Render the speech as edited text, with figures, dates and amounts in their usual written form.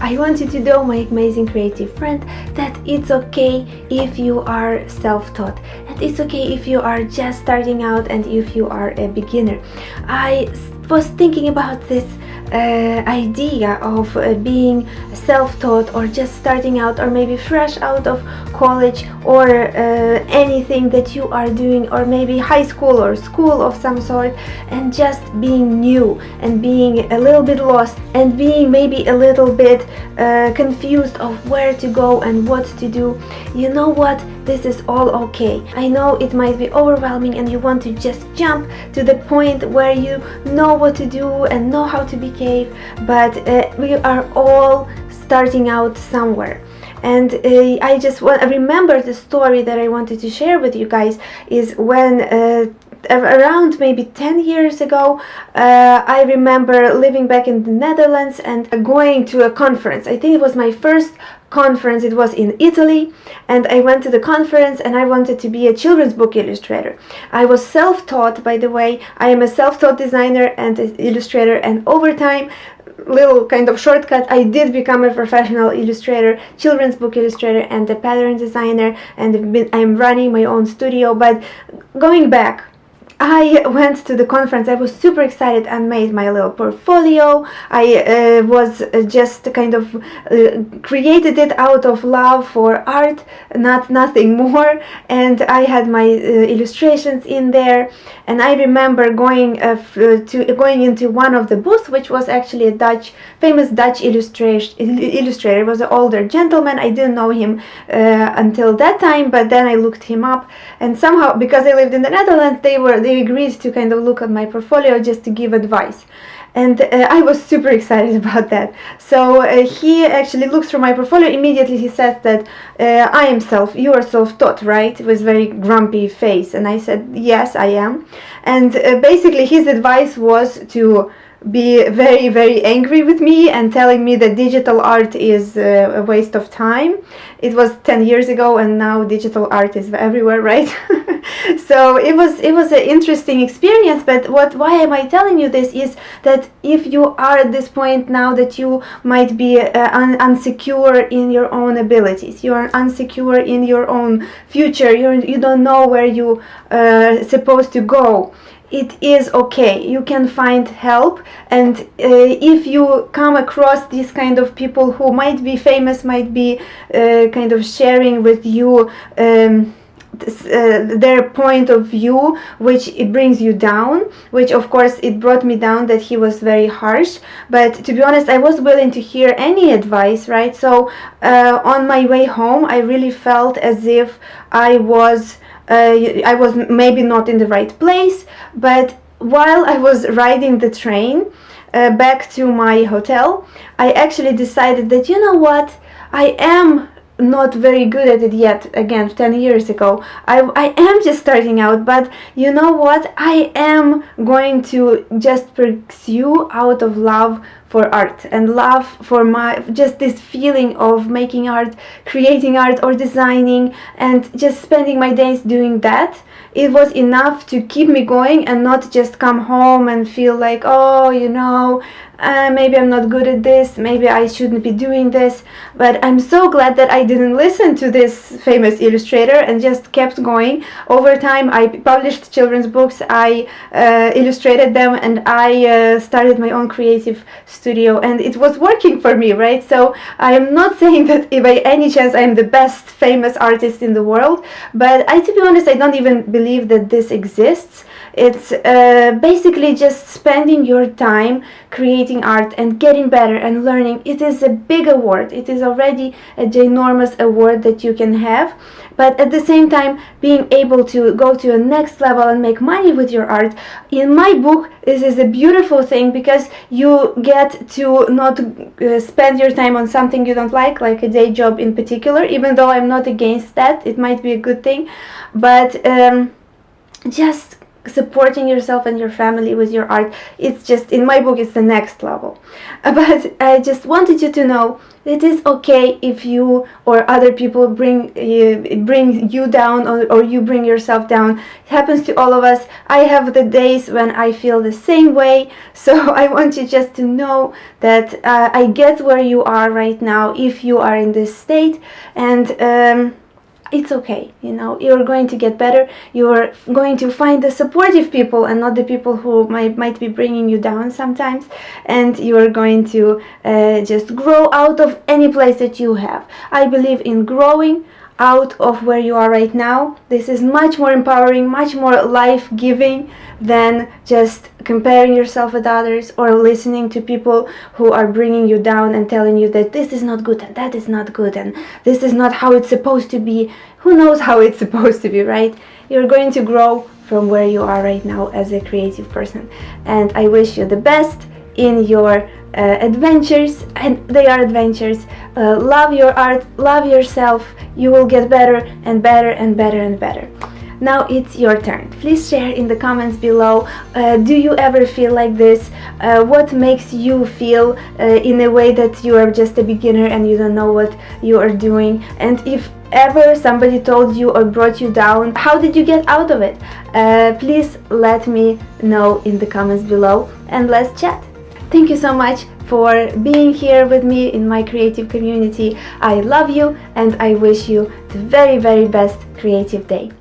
I want you to know, my amazing creative friend, that it's okay if you are self-taught, and it's okay if you are just starting out and if you are a beginner. I was thinking about this idea of being self-taught, or just starting out, or maybe fresh out of college, or anything that you are doing, or maybe high school or school of some sort, and just being new and being a little bit lost and being maybe a little bit confused of where to go and what to do. You know what? This is all okay. I know it might be overwhelming and you want to just jump to the point where you know what to do and know how to behave, but we are all starting out somewhere. And I just remember the story that I wanted to share with you guys is when around maybe 10 years ago, I remember living back in the Netherlands and going to a conference. I think it was my first conference. It was in Italy, and I went to the conference and I wanted to be a children's book illustrator. I was self-taught, by the way. I am a self-taught designer and illustrator, and over time, little kind of shortcut, I did become a professional illustrator, children's book illustrator, and a pattern designer, and I'm running my own studio. But going back, I went to the conference. I was super excited and made my little portfolio. I was just kind of created it out of love for art, nothing more. And I had my illustrations in there. And I remember going into one of the booths, which was actually a famous Dutch illustrator. It was an older gentleman. I didn't know him until that time, but then I looked him up, and somehow, because I lived in the Netherlands, they agreed to kind of look at my portfolio just to give advice. And I was super excited about that. So he actually looks through my portfolio. Immediately he says that you are self-taught, right? With very grumpy face. And I said, yes, I am. And basically his advice was to be very, very angry with me and telling me that digital art is a waste of time. It was 10 years ago, and now digital art is everywhere, right? So it was an interesting experience. But why am I telling you this is that if you are at this point now that you might be unsecure in your own abilities, you are unsecure in your own future, you don't know where you are supposed to go, it is okay. You can find help, and if you come across these kind of people who might be famous, might be kind of sharing with you their point of view, which it brings you down, which of course it brought me down, that he was very harsh. But to be honest, I was willing to hear any advice, right? So on my way home, I really felt as if I was maybe not in the right place. But while I was riding the train back to my hotel, I actually decided that, you know what, I am not very good at it yet. Again, 10 years ago, I am just starting out, but you know what, I am going to just pursue out of love for art and love for just this feeling of making art, creating art, or designing, and just spending my days doing that. It was enough to keep me going and not just come home and feel like, oh, you know, maybe I'm not good at this, maybe I shouldn't be doing this. But I'm so glad that I didn't listen to this famous illustrator and just kept going. Over time, I published children's books, I illustrated them, and I started my own creative studio, and it was working for me, right? So I am not saying that by any chance I am the best famous artist in the world, but to be honest, I don't even believe that this exists. It's basically just spending your time creating art and getting better and learning. It is a big award. It is already a ginormous award that you can have. But at the same time, being able to go to a next level and make money with your art. In my book, this is a beautiful thing, because you get to not spend your time on something you don't like a day job in particular, even though I'm not against that. It might be a good thing. But just supporting yourself and your family with your art, it's just, in my book, it's the next level. But I just wanted you to know it is okay if you or other people bring you down, or you bring yourself down. It happens to all of us. I have the days when I feel the same way, so I want you just to know that I get where you are right now if you are in this state, and it's okay, you know, you're going to get better. You're going to find the supportive people and not the people who might be bringing you down sometimes, and you're going to just grow out of any place that you have. I believe in growing out of where you are right now. This is much more empowering, much more life-giving than just comparing yourself with others or listening to people who are bringing you down and telling you that this is not good and that is not good and this is not how it's supposed to be. Who knows how it's supposed to be, right? You're going to grow from where you are right now as a creative person, and I wish you the best in your adventures, and they are adventures. Love your art, love yourself. You will get better and better and better and better. Now it's your turn. Please share in the comments below. Do you ever feel like this? What makes you feel in a way that you are just a beginner and you don't know what you are doing? And if ever somebody told you or brought you down, how did you get out of it? Please let me know in the comments below, and let's chat. Thank you so much for being here with me in my creative community. I love you, and I wish you the very, very best creative day.